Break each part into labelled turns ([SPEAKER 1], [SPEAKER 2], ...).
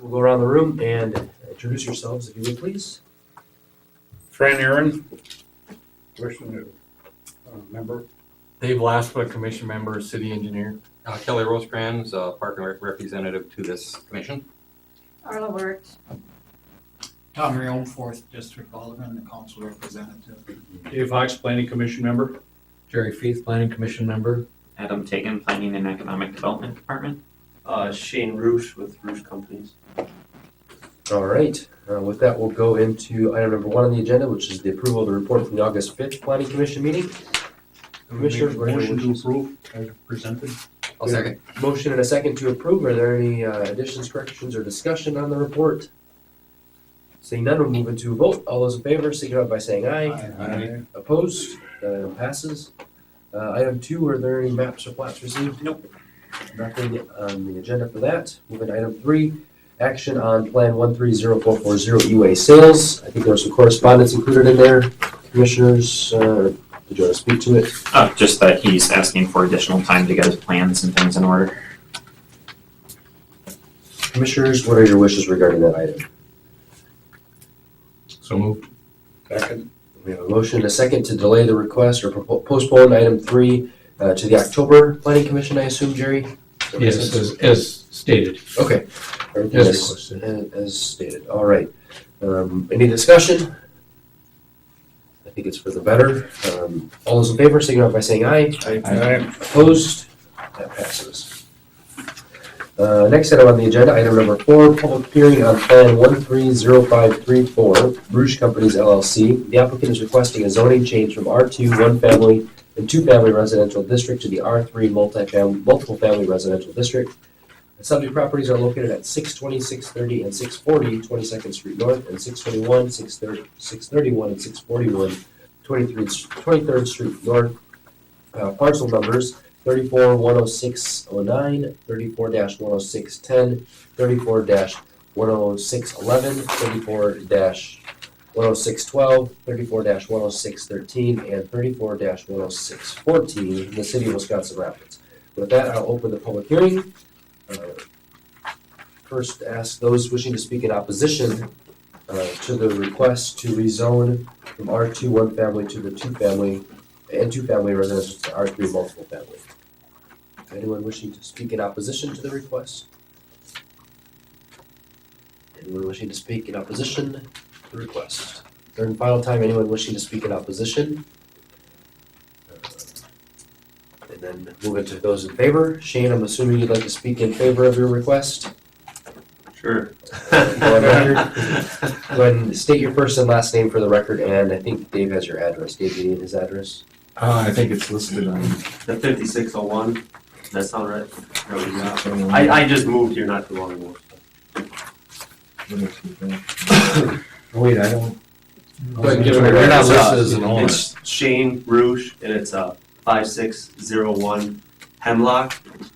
[SPEAKER 1] we'll go around the room and introduce yourselves, if you would, please.
[SPEAKER 2] Fran Aaron, Commissioner, member.
[SPEAKER 3] Dave Laspa, commission member, city engineer.
[SPEAKER 4] Kelly Rosecrans, Park and Rec representative to this commission.
[SPEAKER 5] Arla Wirt.
[SPEAKER 6] Tom Rion, 4th District Alderman, the council representative.
[SPEAKER 2] Dave Hawks, Planning Commission member.
[SPEAKER 3] Jerry Feith, planning commission member.
[SPEAKER 7] Adam Taken, Planning and Economic Development Department.
[SPEAKER 8] Shane Roosh with Roosh Companies.
[SPEAKER 1] All right, with that, we'll go into item number 1 on the agenda, which is the approval of the report from the August 5th Planning Commission meeting. Commissioner, what are your
[SPEAKER 2] Motion to
[SPEAKER 1] wishes?
[SPEAKER 2] approve as presented.
[SPEAKER 4] I'll second.
[SPEAKER 1] Motion and a second to approve. Are there any additions, corrections, or discussion on the report? Seeing none, we'll move into a vote. All those in favor, signify by saying aye.
[SPEAKER 2] Aye.
[SPEAKER 1] Opposed? Passes. Item 2, are there any maps or plats received?
[SPEAKER 7] Nope.
[SPEAKER 1] Nothing on the agenda for that. Moving to item 3, action on Plan 130440 UA sales. I think there was some correspondence included in there. Commissioners, did you want to speak to it?
[SPEAKER 7] Just that he's asking for additional time to get his plans and things in order.
[SPEAKER 1] Commissioners, what are your wishes regarding that item?
[SPEAKER 3] So moved.
[SPEAKER 2] Second.
[SPEAKER 1] We have a motion and a second to delay the request or postpone item 3 to the October Planning Commission, I assume, Jerry?
[SPEAKER 3] Yes, as stated.
[SPEAKER 1] Okay. Everything
[SPEAKER 3] As
[SPEAKER 1] is
[SPEAKER 3] requested.
[SPEAKER 1] as stated. All right. Any discussion? I think it's for the better. All those in favor, signify by saying aye.
[SPEAKER 2] Aye.
[SPEAKER 1] Opposed? That passes. Next item on the agenda, item number 4, public hearing on Plan 130534, Roosh Companies LLC. The applicant is requesting a zoning change from R2 one-family and two-family residential district to the R3 multiple family residential district. The subject properties are located at 620, 630, and 640 22nd Street North, and 621, 631, and 641 23rd Street North. Parcel numbers 34-10609, 34-10610, 34-10611, 34-10612, 34-10613, and 34-10614 in the city of Wisconsin Rapids. With that, I'll open the public hearing. First, ask those wishing to speak in opposition to the request to rezone from R2 one family to the two-family residential to R3 multiple family. Anyone wishing to speak in opposition to the request? Anyone wishing to speak in opposition to the request? Third and final time, anyone wishing to speak in opposition? And then move into those in favor. Shane, I'm assuming you'd like to speak in favor of your request?
[SPEAKER 8] Sure.
[SPEAKER 1] Go on record. Go ahead and state your first and last name for the record, and I think Dave has your address. Dave, do you need his address?
[SPEAKER 3] I think it's listed on.
[SPEAKER 8] The 5601, that sound right? I just moved here not too long ago.
[SPEAKER 3] Wait, I don't.
[SPEAKER 1] Go ahead and give him
[SPEAKER 3] We're
[SPEAKER 1] your
[SPEAKER 3] not
[SPEAKER 1] address.
[SPEAKER 3] listed as an owner.
[SPEAKER 8] It's Shane Roosh, and it's 5601 Hemlock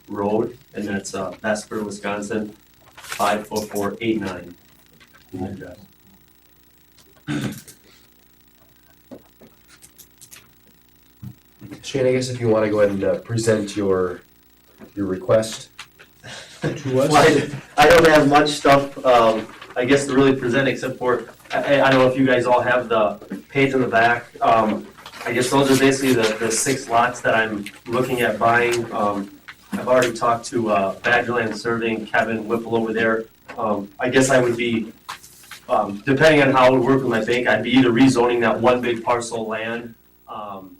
[SPEAKER 8] Road, and that's Vesper, Wisconsin, 54489. Address.
[SPEAKER 1] Shane, I guess if you want to go ahead and present your request to us.
[SPEAKER 8] Well, I don't have much stuff, I guess, to really present except for, I don't know if you guys all have the page in the back. I guess those are basically the 6 lots that I'm looking at buying. I've already talked to Badgerland Surveying, Kevin Whipple over there. I guess I would be, depending on how it would work with my bank, I'd be either rezoning that one big parcel of land,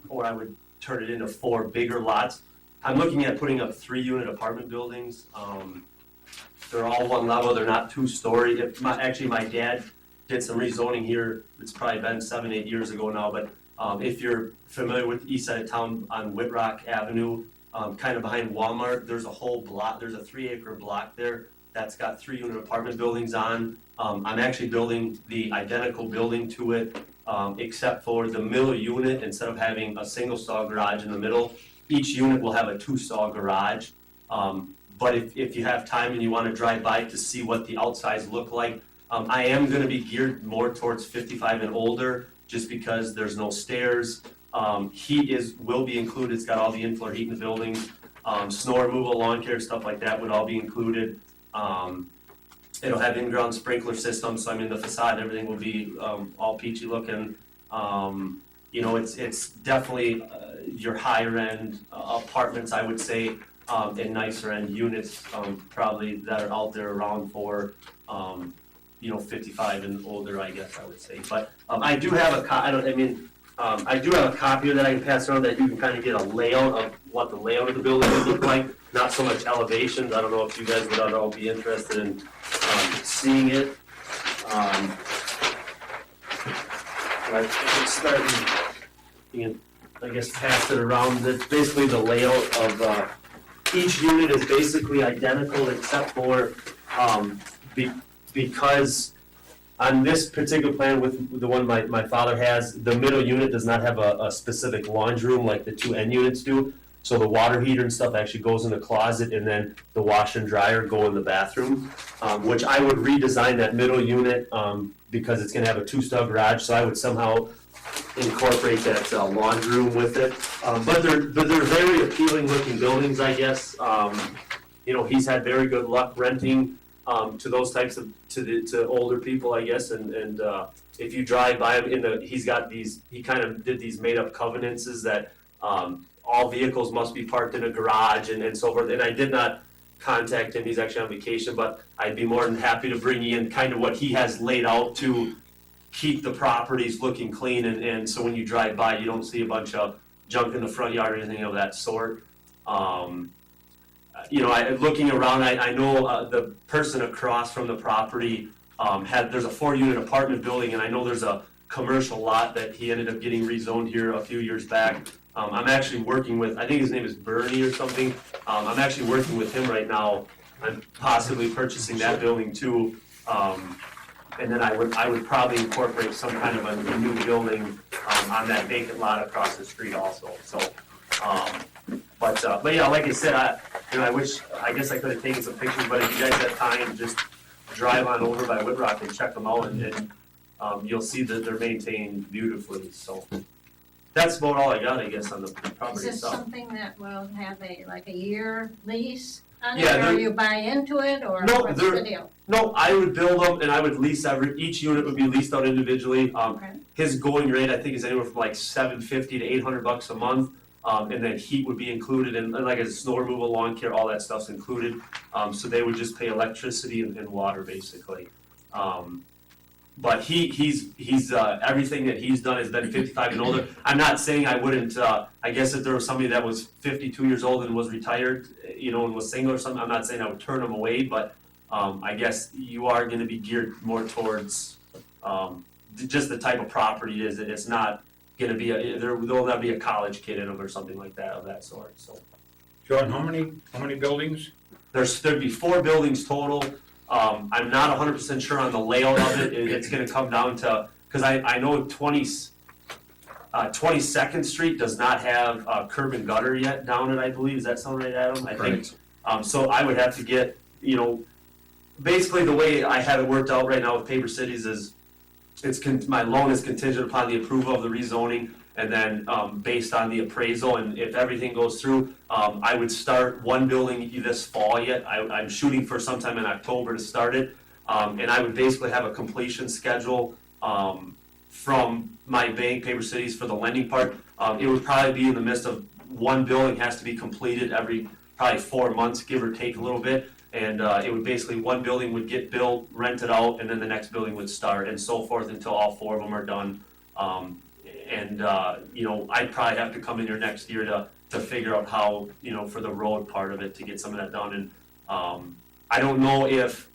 [SPEAKER 8] or I would turn it into 4 bigger lots. I'm looking at putting up 3-unit apartment buildings. They're all one level, they're not 2-story. Actually, my dad did some rezoning here, it's probably been 7-8 years ago now, but if you're familiar with the east side of town on Whitrock Avenue, kind of behind Walmart, there's a whole block, there's a 3-acre block there that's got 3-unit apartment buildings on. I'm actually building the identical building to it, except for the middle unit, instead of having a single stall garage in the middle, each unit will have a 2-stall garage. But if you have time and you want to drive by to see what the outsides look like, I am going to be geared more towards 55 and older, just because there's no stairs. Heat will be included. It's got all the in-floor heat in the building. Snow removal, lawn care, stuff like that would all be included. It'll have in-ground sprinkler systems, so I mean, the facade, everything will be, all peachy looking. You know, it's definitely, your higher end apartments, I would say, and nicer end units, probably that are out there around for, you know, 55 and older, I guess I would say. But, I do have I do have a copy of that I can pass around that you can kind of get a layout of what the layout of the building would look like, not so much elevations. I don't know if you guys would at all be interested in seeing it. I can start, you can, I guess, pass it around. It's basically the layout of, each unit is basically identical except for, because on this particular plan with the one my father has, the middle unit does not have a specific laundry room like the two end units do. So the water heater and stuff actually goes in the closet, and then the washer and dryer go in the bathroom, which I would redesign that middle unit because it's gonna have a 2-stall garage, so I would somehow incorporate that laundry room with it. But they're very appealing looking buildings, I guess. You know, he's had very good luck renting to those types of, to older people, I guess, and if you drive by him he kind of did these made up covenants that all vehicles must be parked in a garage and so forth, and I did not contact him, he's actually on vacation, but I'd be more than happy to bring you in kind of what he has laid out to keep the properties looking clean, and so when you drive by, you don't see a bunch of junk in the front yard or anything of that sort. You know, looking around, I know the person across from the property there's a 4-unit apartment building, and I know there's a commercial lot that he ended up getting rezoned here a few years back. I'm actually working with, I think his name is Bernie or something. I'm actually working with him right now. I'm possibly purchasing that building too. And then I would probably incorporate some kind of a new building on that vacant lot across the street also. So, but yeah, like I said, I guess I could have taken some pictures, but if you guys have time, just drive on over by Whitrock and check them out, and you'll see that they're maintained beautifully. So that's about all I got, I guess, on the
[SPEAKER 5] Is
[SPEAKER 8] property
[SPEAKER 5] this
[SPEAKER 8] itself.
[SPEAKER 5] something that will have like a year lease on it,
[SPEAKER 8] Yeah,
[SPEAKER 5] or you buy into it, or
[SPEAKER 8] No,
[SPEAKER 5] what's
[SPEAKER 8] they're-
[SPEAKER 5] the deal?
[SPEAKER 8] No, I would build them and I would lease each unit would be leased out individually.
[SPEAKER 5] Okay.
[SPEAKER 8] His going rate, I think, is anywhere from like $750 to $800 a month. And then heat would be included, and like a snow removal, lawn care, all that stuff's included. So they would just pay electricity and water basically. But he's everything that he's done has been 55 and older. I'm not saying I wouldn't, I guess if there was somebody that was 52 years old and was retired, you know, and was single or something, I'm not saying I would turn them away, but I guess you are gonna be geared more towards just the type of property it is. It's not gonna be there'll not be a college kid in them or something like that of that sort, so.
[SPEAKER 2] John, how many buildings?
[SPEAKER 8] There'd be 4 buildings total. I'm not 100% sure on the layout of it. It's gonna come down to, cause I know 22nd Street does not have curb and gutter yet down it, I believe. Does that sound right, Adam? I think. So I would have to get, you know, basically the way I have it worked out right now with Paper Cities is my loan is contingent upon the approval of the rezoning, and then based on the appraisal, and if everything goes through, I would start one building this fall yet. I'm shooting for sometime in October to start it, and I would basically have a completion schedule from my bank, Paper Cities, for the lending part. It would probably be in the midst of one building has to be completed every probably 4 months, give or take a little bit. And it would basically, one building would get built, rented out, and then the next building would start, and so forth until all 4 of them are done. You know, I'd probably have to come in here next year to figure out how, you know, for the road part of it to get some of that done. And I don't know if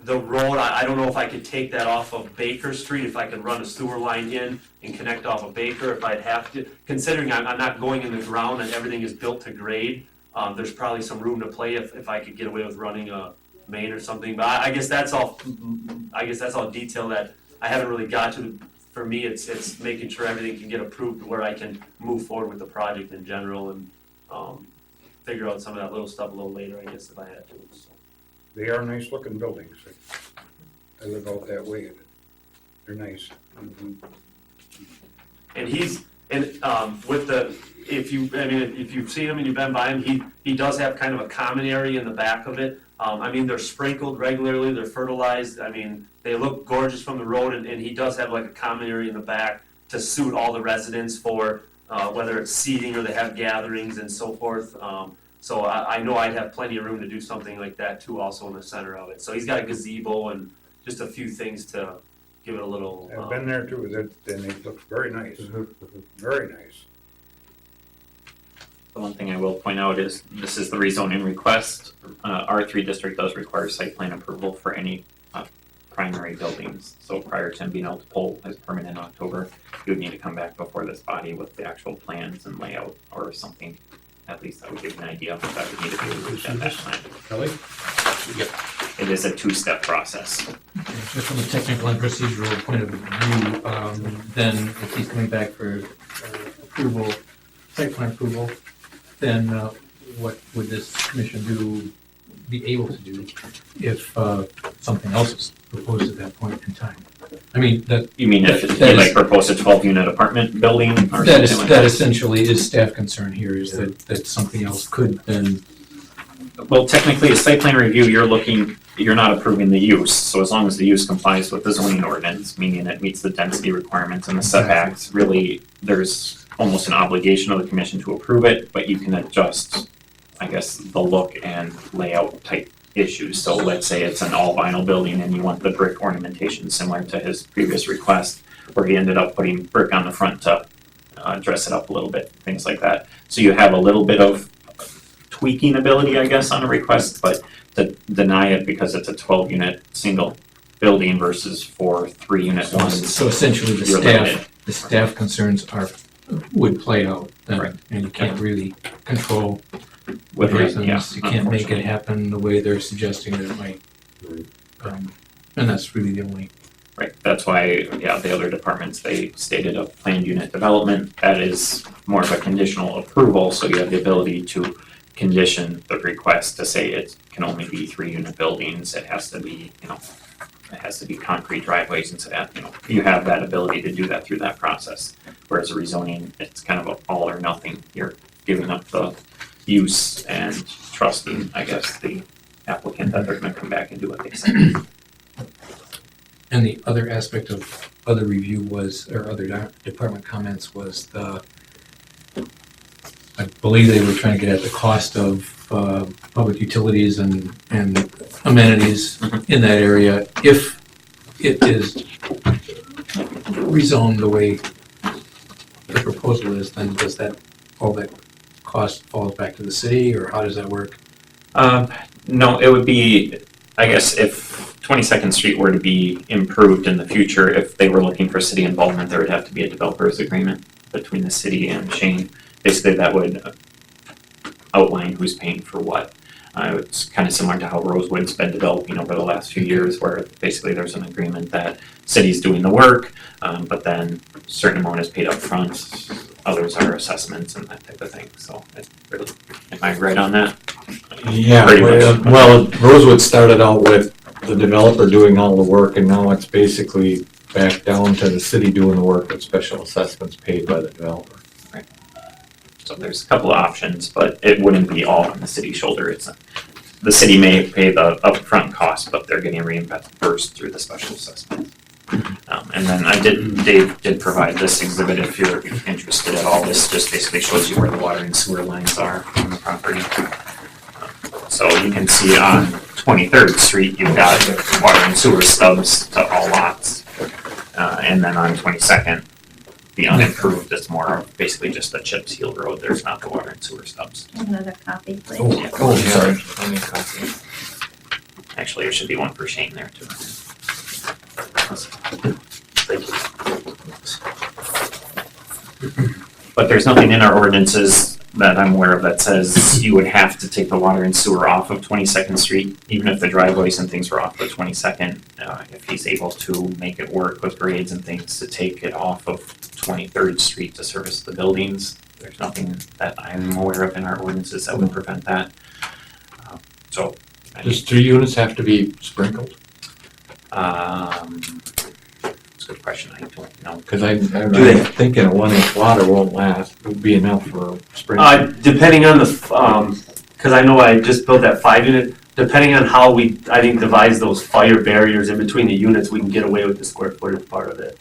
[SPEAKER 8] the road, I don't know if I could take that off of Baker Street, if I could run a sewer line in and connect off of Baker, if I'd have to, considering I'm not going in the ground and everything is built to grade. There's probably some room to play if I could get away with running a main or something, but I guess that's all detail that I haven't really got to. For me, it's making sure everything can get approved to where I can move forward with the project in general, and figure out some of that little stuff a little later, I guess, if I had to. So.
[SPEAKER 2] They are nice looking buildings. I live out that way. They're nice.
[SPEAKER 8] And And with the, if you've seen him and you've been by him, he does have kind of a common area in the back of it. They're sprinkled regularly, they're fertilized, they look gorgeous from the road, and he does have like a common area in the back to suit all the residents for, whether it's seating or they have gatherings and so forth. So I know I'd have plenty of room to do something like that too, also in the center of it. So he's got a gazebo and just a few things to give it a little.
[SPEAKER 2] I've been there too, and it looks very nice, very nice.
[SPEAKER 7] The one thing I will point out is this is the rezoning request. R3 district does require site plan approval for any primary buildings. So prior to him being able to pull his permit in October, you would need to come back before this body with the actual plans and layout or something. At least that would give you an idea of what that would need to be approved at that time.
[SPEAKER 3] Kelly?
[SPEAKER 7] It is a two-step process.
[SPEAKER 3] Just from a technical and procedural point of view, then if he's coming back for approval, site plan approval, then what would this commission be able to do if something else is proposed at that point in time?
[SPEAKER 7] You mean if
[SPEAKER 3] that
[SPEAKER 7] you
[SPEAKER 3] is-
[SPEAKER 7] like propose a 12-unit apartment building or
[SPEAKER 3] That
[SPEAKER 7] something like
[SPEAKER 3] that essentially is staff concern here, is that something else could then,
[SPEAKER 7] Well, technically, a site plan review, you're not approving the use. So as long as the use complies with the zoning ordinance, meaning it meets the density requirements and the setbacks, really, there's almost an obligation of the commission to approve it, but you can adjust, I guess, the look and layout type issues. So let's say it's an all vinyl building and you want the brick ornamentation similar to his previous request, where he ended up putting brick on the front to dress it up a little bit, things like that. So you have a little bit of tweaking ability, I guess, on a request, but to deny it because it's a 12-unit single building versus 4 3-unit ones.
[SPEAKER 3] so essentially
[SPEAKER 7] You're limited.
[SPEAKER 3] the staff concerns would play out then,
[SPEAKER 7] Right.
[SPEAKER 3] and you can't really control
[SPEAKER 7] With
[SPEAKER 3] what
[SPEAKER 7] reason, yeah,
[SPEAKER 3] happens. You can't make it
[SPEAKER 7] unfortunately.
[SPEAKER 3] happen the way they're suggesting that it might. And that's really the only,
[SPEAKER 7] Right, that's why, yeah, the other departments, they stated a planned unit development, that is more of a conditional approval, so you have the ability to condition the request to say it can only be 3-unit buildings, it has to be, it has to be concrete driveways and so that, you have that ability to do that through that process. Whereas a rezoning, it's kind of a all or nothing, you're giving up the use and trusting, I guess, the applicant that they're gonna come back and do what they say.
[SPEAKER 3] and the other aspect of other review was, or other department comments was I believe they were trying to get at the cost of public utilities and amenities in that area. If it is rezoned the way the proposal is, then does all that cost falls back to the city, or how does that work?
[SPEAKER 7] No, it would be, I guess, if 22nd Street were to be improved in the future, if they were looking for city involvement, there would have to be a developer's agreement between the city and Shane. Basically, that would outline who's paying for what. It's kind of similar to how Rosewood's been developing over the last few years, where basically there's an agreement that city's doing the work, but then a certain amount is paid up front, others are assessments and that type of thing. So, am I right on that?
[SPEAKER 9] Yeah,
[SPEAKER 7] Pretty much.
[SPEAKER 9] well, Rosewood started out with the developer doing all the work, and now it's basically back down to the city doing the work with special assessments paid by the developer.
[SPEAKER 7] So there's a couple of options, but it wouldn't be all on the city's shoulder. The city may pay the upfront cost, but they're getting reimbursed through the special assessment. And then Dave did provide this exhibit if you're interested at all. This just basically shows you where the water and sewer lines are on the property. So you can see on 23rd Street, you've got water and sewer stubs to all lots. And then on 22nd, the unimproved, it's more of basically just a chip sealed road. There's not the water and sewer stubs.
[SPEAKER 5] Another copy, please.
[SPEAKER 9] Oh, sorry.
[SPEAKER 3] Let me copy.
[SPEAKER 7] Actually, there should be one for Shane there too. But there's nothing in our ordinances that I'm aware of that says you would have to take the water and sewer off of 22nd Street, even if the driveways and things were off of 22nd. If he's able to make it work with grades and things to take it off of 23rd Street to service the buildings, there's nothing that I'm aware of in our ordinances that would prevent that. So,
[SPEAKER 9] Does 3 units have to be sprinkled?
[SPEAKER 7] That's a good question, I don't know.
[SPEAKER 9] Cause I'm
[SPEAKER 8] they-
[SPEAKER 9] thinking a 1 inch water won't last, would be enough for spring.
[SPEAKER 8] Depending on the, cause I know I just built that 5 unit, depending on how we, I think, devise those fire barriers in between the units, we can get away with the square footage part of it.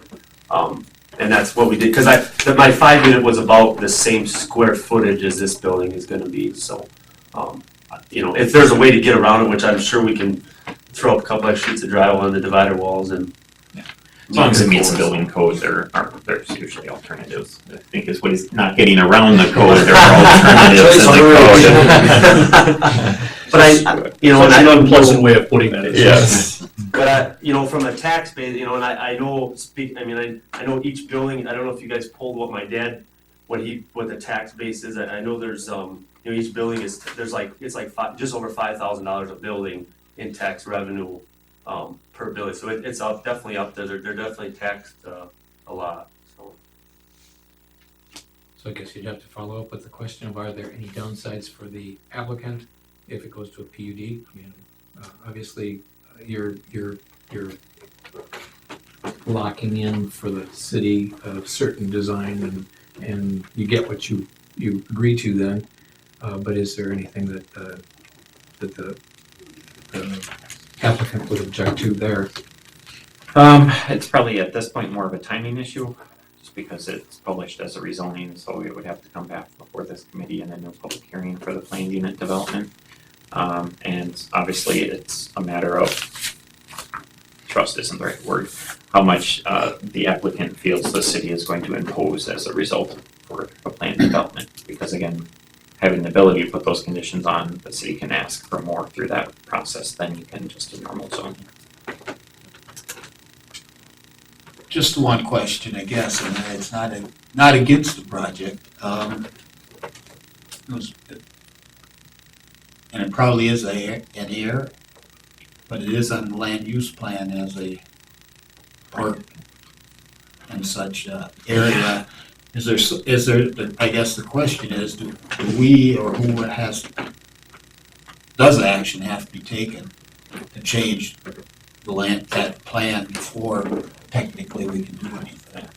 [SPEAKER 8] And that's what we did, cause my 5 unit was about the same square footage as this building is gonna be, so. If there's a way to get around it, which I'm sure we can throw up a couple of sheets of drywall on the divider walls and.
[SPEAKER 7] As long as it meets the building code, there's usually alternatives. I think is what he's not getting around the code, there are alternatives in the code.
[SPEAKER 8] But and I know
[SPEAKER 2] unpleasant way of putting that.
[SPEAKER 7] Yes.
[SPEAKER 8] But from a tax base, and I know I know each building, I don't know if you guys pulled what my dad, what the tax base is. I know there's, each building is, just over $5,000 a building in tax revenue, per building. So it's definitely up there. They're definitely taxed, a lot, so.
[SPEAKER 3] So I guess you'd have to follow up with the question of, are there any downsides for the applicant if it goes to a PUD? I mean, obviously, you're locking in for the city a certain design and you get what you agree to then, but is there anything that the applicant would object to there?
[SPEAKER 7] It's probably at this point more of a timing issue, just because it's published as a rezoning, so it would have to come back before this committee and then no public hearing for the planned unit development. And obviously it's a matter of, trust isn't the right word, how much the applicant feels the city is going to impose as a result for a planned development. Because again, having the ability to put those conditions on, the city can ask for more through that process than you can just a normal zone.
[SPEAKER 6] Just one question, I guess, and it's not against the project. And it probably is an error, but it is on the land use plan as a park and such area. Is there, I guess the question is, do we or who does action have to be taken to change the land, that plan before technically we can do anything?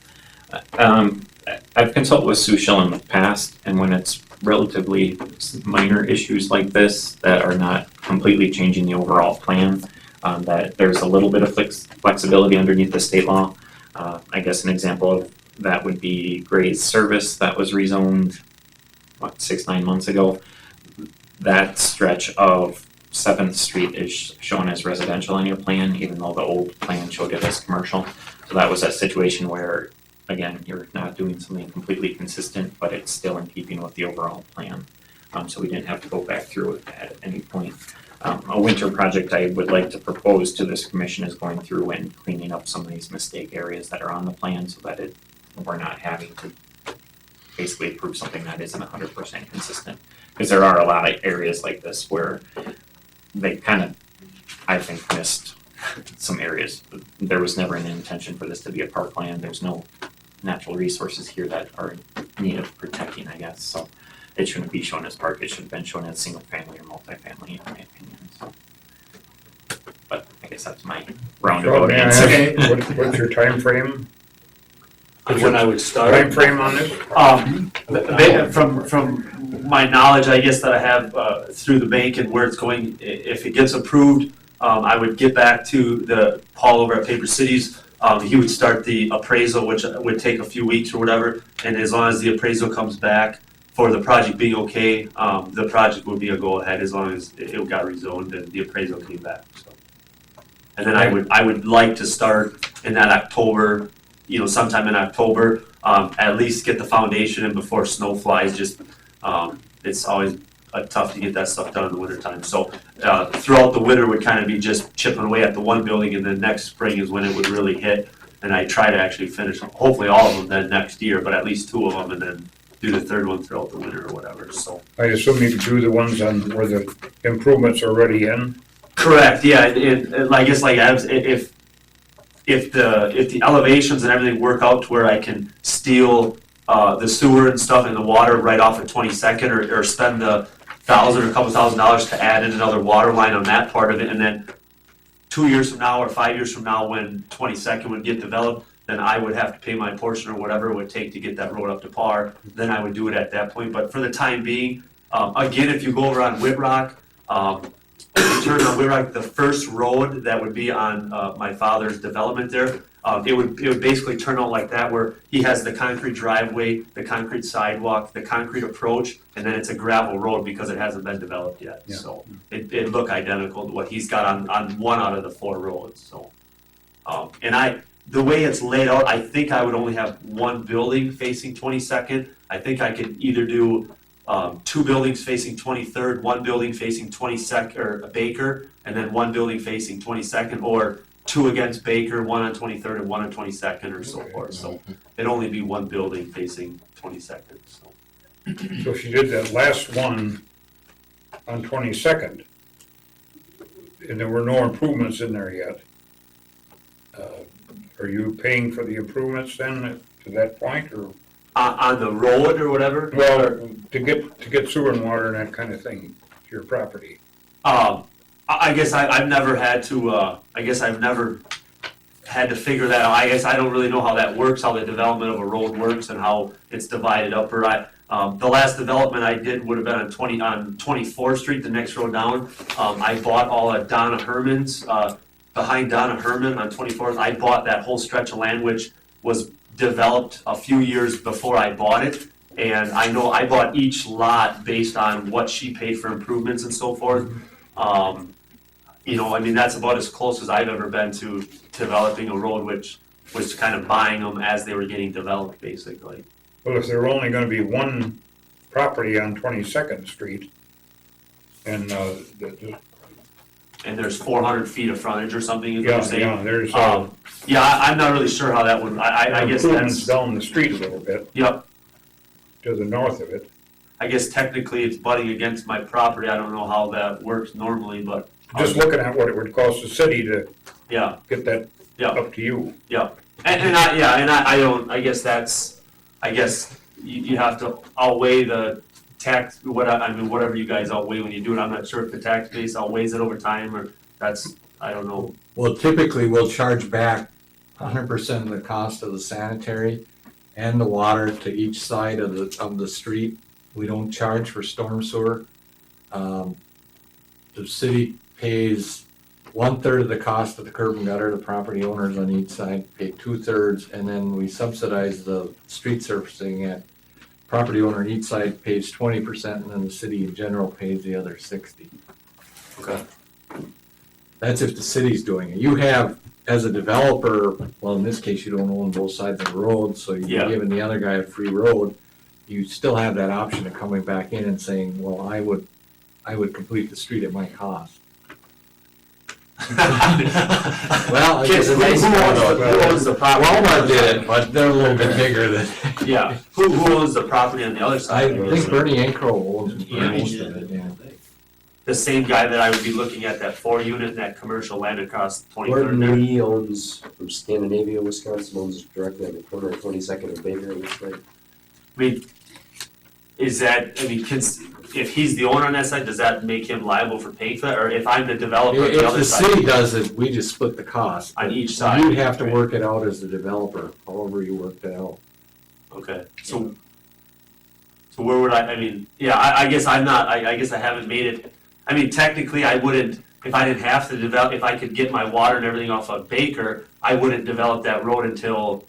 [SPEAKER 7] I've consulted with Sue Schill in the past, and when it's relatively minor issues like this that are not completely changing the overall plan, that there's a little bit of flexibility underneath the state law. I guess an example of that would be Gray's Service that was rezoned, 6-9 months ago. That stretch of 7th Street is shown as residential on your plan, even though the old plan showed it as commercial. So that was a situation where, again, you're not doing something completely consistent, but it's still in keeping with the overall plan. So we didn't have to go back through it at any point. A winter project I would like to propose to this commission is going through and cleaning up some of these mistake areas that are on the plan so that we're not having to basically approve something that isn't 100% consistent. Because there are a lot of areas like this where they kind of, I think, missed some areas. There was never an intention for this to be a parkland. There's no natural resources here that are in need of protecting, I guess. So it shouldn't be shown as park. It should have been shown as single family or multifamily, in my opinion. So, but I guess that's my roundabout
[SPEAKER 2] May I
[SPEAKER 7] answer.
[SPEAKER 2] ask, what's your time frame?
[SPEAKER 8] When I would start.
[SPEAKER 2] Time frame on this?
[SPEAKER 8] From my knowledge, I guess, that I have through the bank and where it's going, if it gets approved, I would get back to Paul over at Paper Cities. He would start the appraisal, which would take a few weeks or whatever, and as long as the appraisal comes back for the project being okay, the project would be a go-ahead as long as it got rezoned and the appraisal came back, so. And then I would like to start in that October, sometime in October, at least get the foundation in before snow flies. Just it's always tough to get that stuff done in the wintertime. So throughout the winter would kind of be just chipping away at the one building, and then next spring is when it would really hit. And I try to actually finish hopefully all of them then next year, but at least 2 of them, and then do the third one throughout the winter or whatever. So
[SPEAKER 2] I assume you do the ones on where the improvements are already in?
[SPEAKER 8] correct, yeah. I guess if the elevations and everything work out to where I can steal the sewer and stuff and the water right off of 22nd, or spend the $1,000 or a couple $1,000s to add in another water line on that part of it, and then 2 years from now or 5 years from now, when 22nd would get developed, then I would have to pay my portion or whatever it would take to get that road up to par. Then I would do it at that point. But for the time being, again, if you go over on Whitrock, if you turn on Whitrock, the first road that would be on my father's development there, it would basically turn out like that, where he has the concrete driveway, the concrete sidewalk, the concrete approach, and then it's a gravel road because it hasn't been developed yet.
[SPEAKER 2] Yeah.
[SPEAKER 8] So it'd look identical to what he's got on one out of the 4 roads. So, and the way it's laid out, I think I would only have one building facing 22nd. I think I could either do 2 buildings facing 23rd, 1 building facing 22nd, or Baker, and then 1 building facing 22nd, or 2 against Baker, 1 on 23rd and 1 on 22nd, or so forth. So it'd only be 1 building facing 22nd. So
[SPEAKER 2] So she did that last one on 22nd, and there were no improvements in there yet. Are you paying for the improvements then to that point, or?
[SPEAKER 8] on the road or whatever.
[SPEAKER 2] Well, to get sewer and water and that kind of thing to your property.
[SPEAKER 8] I guess I've never had to, I've never had to figure that out. I guess I don't really know how that works, how the development of a road works and how it's divided up. Or the last development I did would have been on 24th Street, the next road down. I bought all of Donna Herman's, behind Donna Herman on 24th. I bought that whole stretch of land, which was developed a few years before I bought it. And I know I bought each lot based on what she paid for improvements and so forth. That's about as close as I've ever been to developing a road, which was kind of buying them as they were getting developed, basically.
[SPEAKER 2] Well, if there were only gonna be one property on 22nd Street, and,
[SPEAKER 8] And there's 400 feet of frontage or something, is what you're saying?
[SPEAKER 2] there's,
[SPEAKER 8] I'm not really sure how that would, I guess
[SPEAKER 2] improvements
[SPEAKER 8] that's,
[SPEAKER 2] down the street a little bit,
[SPEAKER 8] yep.
[SPEAKER 2] to the north of it.
[SPEAKER 8] I guess technically it's butting against my property. I don't know how that works normally, but.
[SPEAKER 2] Just looking at what it would cost the city to
[SPEAKER 8] Yeah,
[SPEAKER 2] get that
[SPEAKER 8] yeah.
[SPEAKER 2] up to you.
[SPEAKER 8] Yeah, I guess you have to outweigh the tax, whatever you guys outweigh when you do it. I'm not sure if the tax base outweighs it over time, or I don't know.
[SPEAKER 9] Well, typically, we'll charge back 100% of the cost of the sanitary and the water to each side of the street. We don't charge for storm sewer. The city pays 1/3 of the cost of the curb and gutter. The property owners on each side pay 2/3, and then we subsidize the street surfacing at property owner on each side pays 20%, and then the city in general pays the other 60%.
[SPEAKER 8] Okay.
[SPEAKER 9] That's if the city's doing it. You have, as a developer, well, in this case, you don't own both sides of the road, so
[SPEAKER 8] Yeah.
[SPEAKER 9] you're giving the other guy a free road. You still have that option of coming back in and saying, well, I would complete the street at my cost. Well, I guess
[SPEAKER 8] Who owns the property?
[SPEAKER 9] Walmart did it, but they're a little bit bigger than.
[SPEAKER 8] Yeah, who owns the property on the other
[SPEAKER 9] I
[SPEAKER 8] side?
[SPEAKER 9] think Bernie Ankro owns
[SPEAKER 8] Yeah.
[SPEAKER 9] most of it, yeah.
[SPEAKER 8] The same guy that I would be looking at that 4-unit in that commercial land across 23rd
[SPEAKER 1] Gordon
[SPEAKER 8] there.
[SPEAKER 1] Lee owns from Scandinavia, Wisconsin, owns directly on the corner of 22nd and Baker, it looks like.
[SPEAKER 8] I mean, if he's the owner on that side, does that make him liable for paying for that? Or if I'm the developer on the
[SPEAKER 9] If
[SPEAKER 8] other
[SPEAKER 9] the
[SPEAKER 8] side,
[SPEAKER 9] city does it, we just split the cost.
[SPEAKER 8] on each side?
[SPEAKER 9] You'd have to work it out as the developer, however you work that out.
[SPEAKER 8] Okay, so where would I guess I'm not, I guess I haven't made it, technically I wouldn't, if I didn't have to develop, if I could get my water and everything off of Baker, I wouldn't develop that road until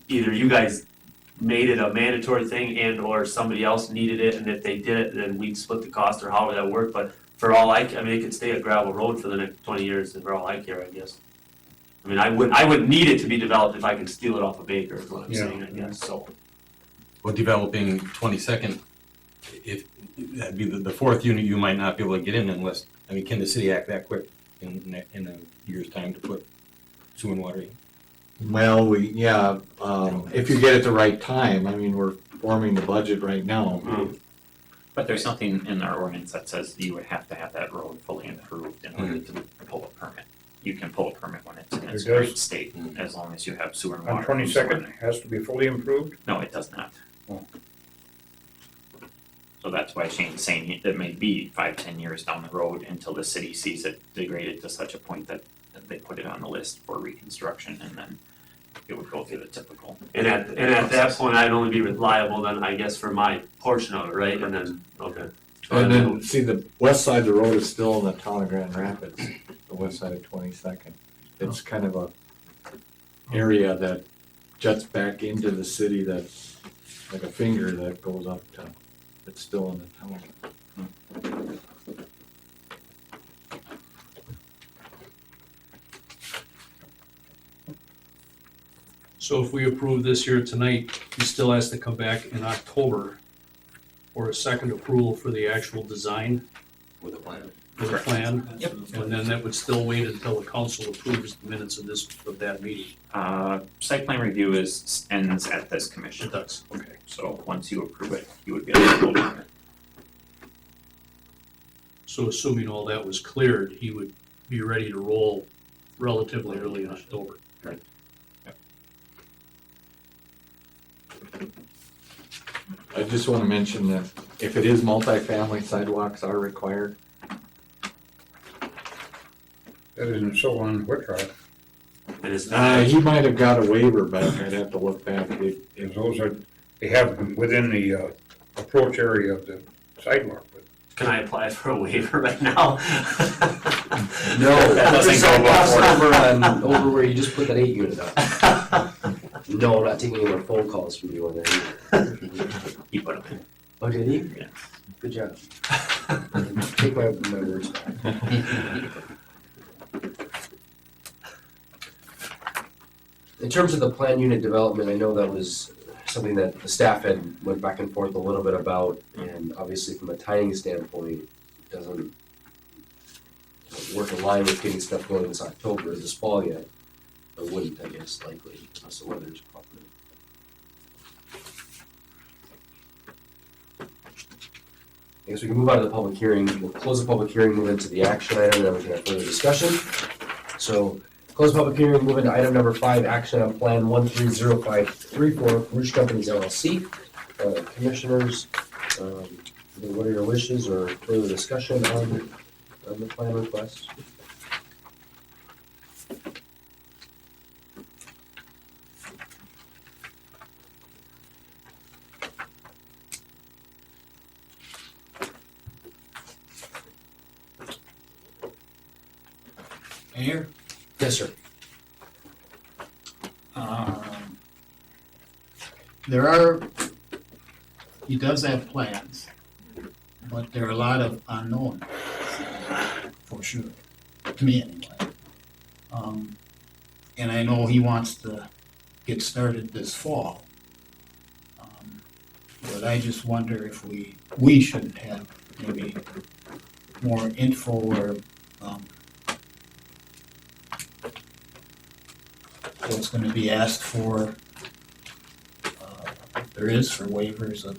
[SPEAKER 8] either you guys made it a mandatory thing and or somebody else needed it, and if they did it, then we'd split the cost or however that worked, but for all it could stay a gravel road for the next 20 years, and for all I care, I guess. I wouldn't need it to be developed if I could steal it off of Baker, is what I'm saying, I guess, so.
[SPEAKER 10] Well, developing 22nd, if, that'd be the 4th unit, you might not be able to get in unless, can the city act that quick in a year's time to put sewer and water in?
[SPEAKER 9] Well, if you get it the right time, we're forming the budget right now.
[SPEAKER 7] But there's nothing in our ordinance that says you would have to have that road fully improved in order to pull a permit. You can pull a permit when it's in its
[SPEAKER 2] It does?
[SPEAKER 7] great state, as long as you have sewer and
[SPEAKER 2] On
[SPEAKER 7] water.
[SPEAKER 2] 22nd, it has to be fully improved?
[SPEAKER 7] No, it does not.
[SPEAKER 2] Oh.
[SPEAKER 7] So that's why Shane's saying it may be 5-10 years down the road until the city sees it degraded to such a point that they put it on the list for reconstruction, and then it would go through the typical.
[SPEAKER 8] And at that point, I'd only be liable then, I guess, for my portion of it, right? And then, okay.
[SPEAKER 9] And then, see, the west side of the road is still in the town of Grand Rapids, the west side of 22nd. It's kind of a area that juts back into the city that's like a finger that goes up to, it's still in the town.
[SPEAKER 11] So if we approve this here tonight, he still has to come back in October for a second approval for the actual design,
[SPEAKER 4] With a plan.
[SPEAKER 11] for the plan.
[SPEAKER 7] Yep.
[SPEAKER 11] And then that would still wait until the council approves the minutes of that meeting.
[SPEAKER 7] Site plan review ends at this commission.
[SPEAKER 11] It does, okay.
[SPEAKER 7] So once you approve it, you would be able to vote on it.
[SPEAKER 11] So assuming all that was cleared, he would be ready to roll relatively early in October.
[SPEAKER 7] Right.
[SPEAKER 9] I just want to mention that if it is multifamily, sidewalks are required.
[SPEAKER 2] That isn't so on Whitrock,
[SPEAKER 8] And it's
[SPEAKER 9] He might have got a waiver back, I'd have to look back.
[SPEAKER 2] because those are, they have them within the approach area of the sidewalk, but
[SPEAKER 8] can I apply for a waiver right now?
[SPEAKER 1] No,
[SPEAKER 8] That doesn't go before.
[SPEAKER 1] over where you just put that 8 unit up. No, I'm not taking any more phone calls from you on that either.
[SPEAKER 7] He put them in.
[SPEAKER 1] Oh, did he?
[SPEAKER 7] Yeah.
[SPEAKER 1] Good job. Take my words back. In terms of the plan unit development, I know that was something that the staff had went back and forth a little bit about, and obviously from a timing standpoint, it doesn't work in line with getting stuff going this October or this fall yet. It wouldn't, I guess, likely, unless the weather's cooperative. I guess we can move on to the public hearing. We'll close the public hearing, move into the action item, and then we can have further discussion. So, close public hearing, move into item number 5, action on plan 130534, Rouge Companies LLC. Commissioners, what are your wishes or further discussion on the plan request?
[SPEAKER 6] Mayor,
[SPEAKER 1] Yes, sir.
[SPEAKER 6] he does have plans, but there are a lot of unknowns, for sure, to me anyway. And I know he wants to get started this fall. But I just wonder if we shouldn't have maybe more info or, what's gonna be asked for, there is for waivers of,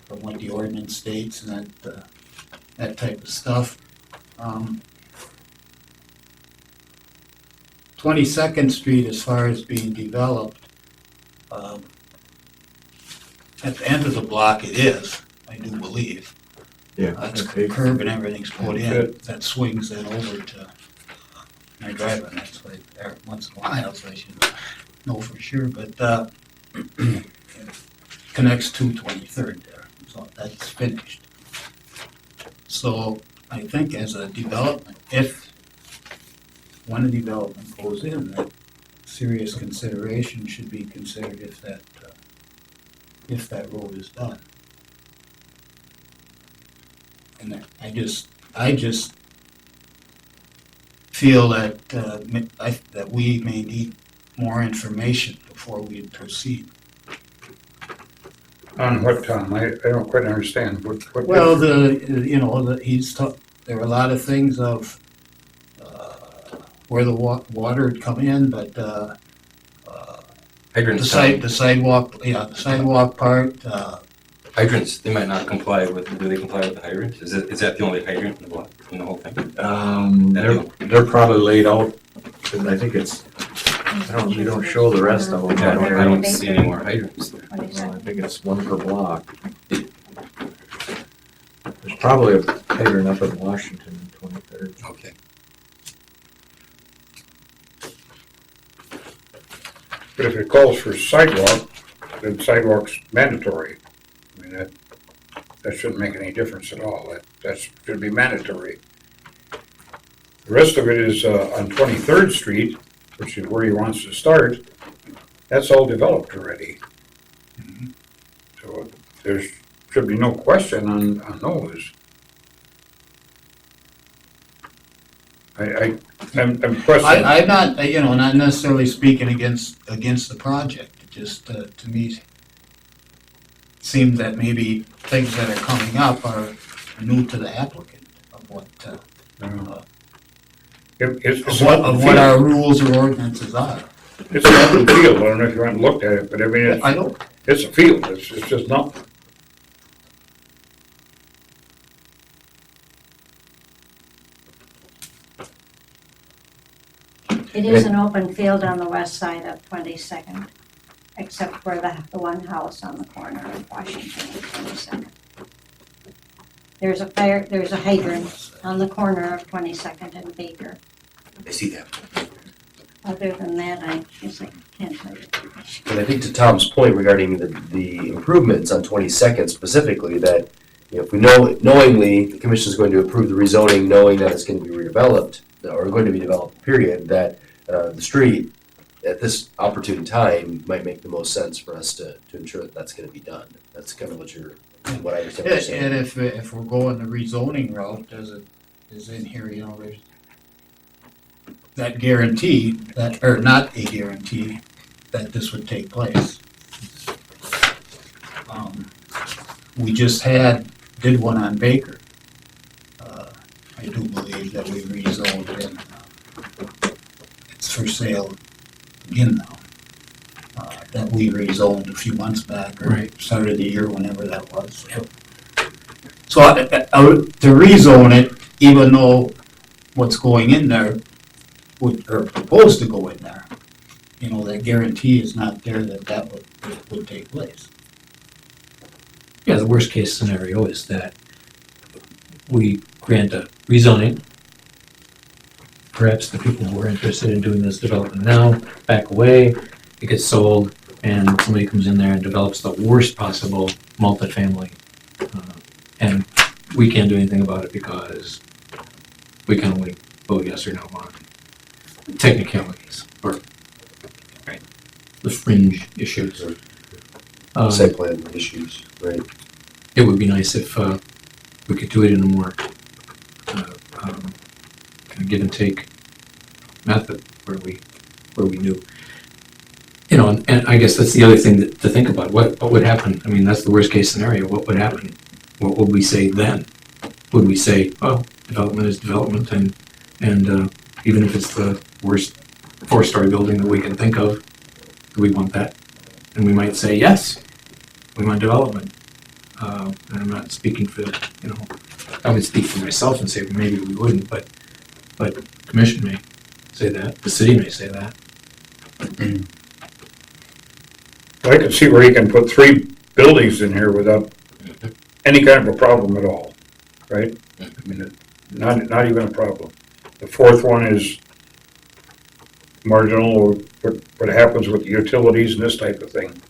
[SPEAKER 6] from what the ordinance states and that type of stuff. 22nd Street, as far as being developed, at the end of the block it is, I do believe.
[SPEAKER 9] Yeah.
[SPEAKER 6] That's curb and everything's put in, that swings that over to my driveway, that's like, there once in a while, so I should know for sure, but, connects to 23rd there, so that's finished. So I think as a development, if when a development goes in, that serious consideration should be considered if that road is done. And I just feel that, that we may need more information before we proceed.
[SPEAKER 2] on what, Tom? I don't quite understand. What?
[SPEAKER 6] Well, there are a lot of things of, where the water had come in, but,
[SPEAKER 10] Hydrants,
[SPEAKER 6] the sidewalk part,
[SPEAKER 10] hydrants, they might not comply with, do they comply with the hydrant? Is that the only hydrant in the block, in the whole thing?
[SPEAKER 9] They're probably laid out, because I think you don't show the rest of them.
[SPEAKER 10] I don't see any more hydrants there.
[SPEAKER 9] I think it's one per block. There's probably a hydrant up in Washington in 23rd.
[SPEAKER 10] Okay.
[SPEAKER 2] But if it calls for sidewalk, then sidewalk's mandatory. I mean, that shouldn't make any difference at all. That should be mandatory. The rest of it is on 23rd Street, which is where he wants to start. That's all developed already. So there should be no question on those. I'm questioning.
[SPEAKER 6] I'm not, not necessarily speaking against the project, it just, to me, seems that maybe things that are coming up are new to the applicant of what,
[SPEAKER 2] It's
[SPEAKER 6] of what our rules or ordinances are.
[SPEAKER 2] It's an open field, I don't know if you haven't looked at it, but I mean,
[SPEAKER 6] I know,
[SPEAKER 2] it's a field, it's just not.
[SPEAKER 5] It is an open field on the west side of 22nd, except for the one house on the corner of Washington and 22nd. There's a hydrant on the corner of 22nd and Baker.
[SPEAKER 1] I see that.
[SPEAKER 5] Other than that, I guess I can't tell you.
[SPEAKER 1] And I think to Tom's point regarding the improvements on 22nd specifically, that if we know knowingly the commission is going to approve the rezoning, knowing that it's going to be redeveloped or going to be developed, period, that the street at this opportune time might make the most sense for us to ensure that that's going to be done. That's kind of what I understand what you're saying.
[SPEAKER 6] and if we're going the rezoning route, as it is in here, there's that guarantee, or not a guarantee, that this would take place. We just did one on Baker. I do believe that we rezoned it, and it's for sale again now. That we rezoned a few months back, or
[SPEAKER 11] Right.
[SPEAKER 6] started the year, whenever that was. So to rezone it, even though what's going in there or proposed to go in there, that guarantee is not there that would take place.
[SPEAKER 3] Yeah, the worst case scenario is that we grant a rezoning. Perhaps the people who are interested in doing this development now back away, it gets sold, and somebody comes in there and develops the worst possible multifamily. And we can't do anything about it because we can only vote yes or no on technicalities or the fringe issues.
[SPEAKER 1] Site plan issues, right?
[SPEAKER 3] It would be nice if we could do it in a more kind of give and take method where we knew. And I guess that's the other thing to think about. What would happen? I mean, that's the worst case scenario. What would happen? What would we say then? Would we say, well, development is development, and even if it's the worst 4-story building that we can think of, do we want that? And we might say, yes, we want development. And I'm not speaking for, I would speak for myself and say, well, maybe we wouldn't, but the commission may say that, the city may say that.
[SPEAKER 2] I can see where you can put 3 buildings in here without any kind of a problem at all, right? I mean, not even a problem. The 4th one is marginal, or what happens with the utilities and this type of thing.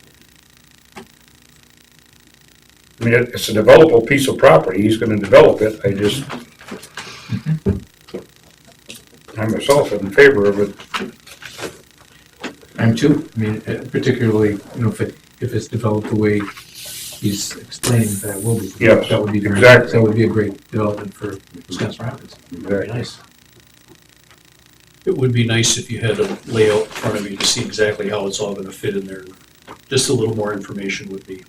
[SPEAKER 2] I mean, it's a developable piece of property, he's gonna develop it, I myself am in favor of it.
[SPEAKER 3] I'm too. I mean, particularly, if it's developed the way he's explaining that it will be.
[SPEAKER 2] Yes,
[SPEAKER 3] that would be very,
[SPEAKER 2] exactly.
[SPEAKER 3] That would be a great development for Wisconsin Rapids. Very nice.
[SPEAKER 11] It would be nice if you had a layout in front of you to see exactly how it's all gonna fit in there. Just a little more information would be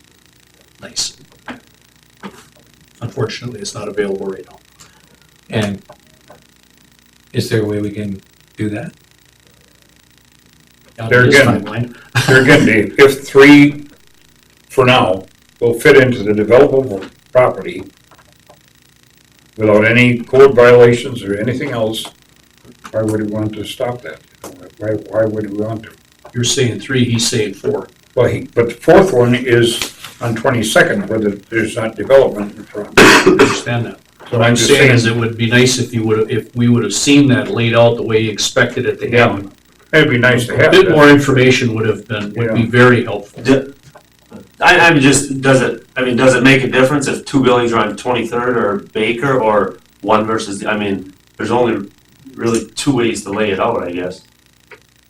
[SPEAKER 11] nice. Unfortunately, it's not available right now.
[SPEAKER 3] And is there a way we can do that?
[SPEAKER 2] There again, Dave, if 3, for now, will fit into the developable property without any code violations or anything else, why would we want to stop that? Why would we want to?
[SPEAKER 11] You're saying 3, he's saying 4.
[SPEAKER 2] Well, but the 4th one is on 22nd, where there's not development in front.
[SPEAKER 11] I understand that.
[SPEAKER 2] So
[SPEAKER 11] What I'm
[SPEAKER 2] just
[SPEAKER 11] saying is it would be nice if we would have seen that laid out the way you expected it to happen.
[SPEAKER 2] It'd be nice to
[SPEAKER 11] A
[SPEAKER 2] have
[SPEAKER 11] bit
[SPEAKER 2] that.
[SPEAKER 11] more information would be very helpful.
[SPEAKER 8] I'm just, does it make a difference if two buildings are on 23rd or Baker or one versus, there's only really two ways to lay it out, I guess.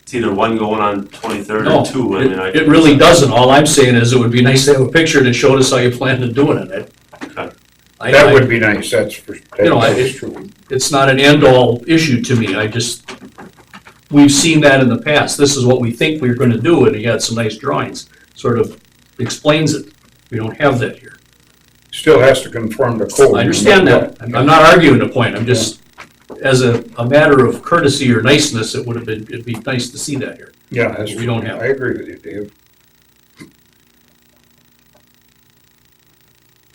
[SPEAKER 8] It's either one going on 23rd
[SPEAKER 11] No,
[SPEAKER 8] or two.
[SPEAKER 11] it really doesn't. All I'm saying is it would be nice to have a picture that showed us how you plan on doing it.
[SPEAKER 2] That would be nice, that's for, that's true.
[SPEAKER 11] It's not an end-all issue to me. We've seen that in the past. This is what we think we're gonna do, and you got some nice drawings. Sort of explains it. We don't have that here.
[SPEAKER 2] Still has to conform to code.
[SPEAKER 11] I understand that. I'm not arguing the point. I'm just, as a matter of courtesy or niceness, it'd be nice to see that here.
[SPEAKER 2] Yeah, that's
[SPEAKER 11] We
[SPEAKER 2] true.
[SPEAKER 11] don't have
[SPEAKER 2] I agree with you, Dave.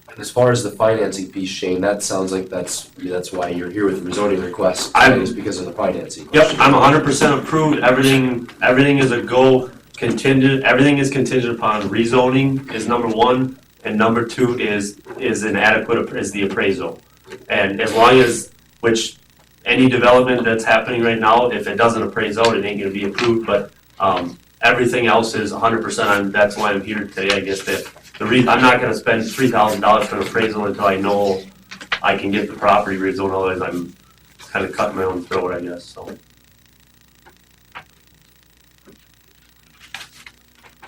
[SPEAKER 1] And as far as the financing piece, Shane, that sounds like that's why you're here with the rezoning request, is because of the financing.
[SPEAKER 8] Yep, I'm 100% approved. Everything is a go contingent. Everything is contingent upon rezoning is number one, and number two is the appraisal. And as long as, which any development that's happening right now, if it doesn't appraise out, it ain't gonna be approved. But everything else is 100%. That's why I'm here today. I guess that I'm not gonna spend $3,000 for an appraisal until I know I can get the property rezoned. Otherwise, I'm kind of cutting my own throat, I guess. So.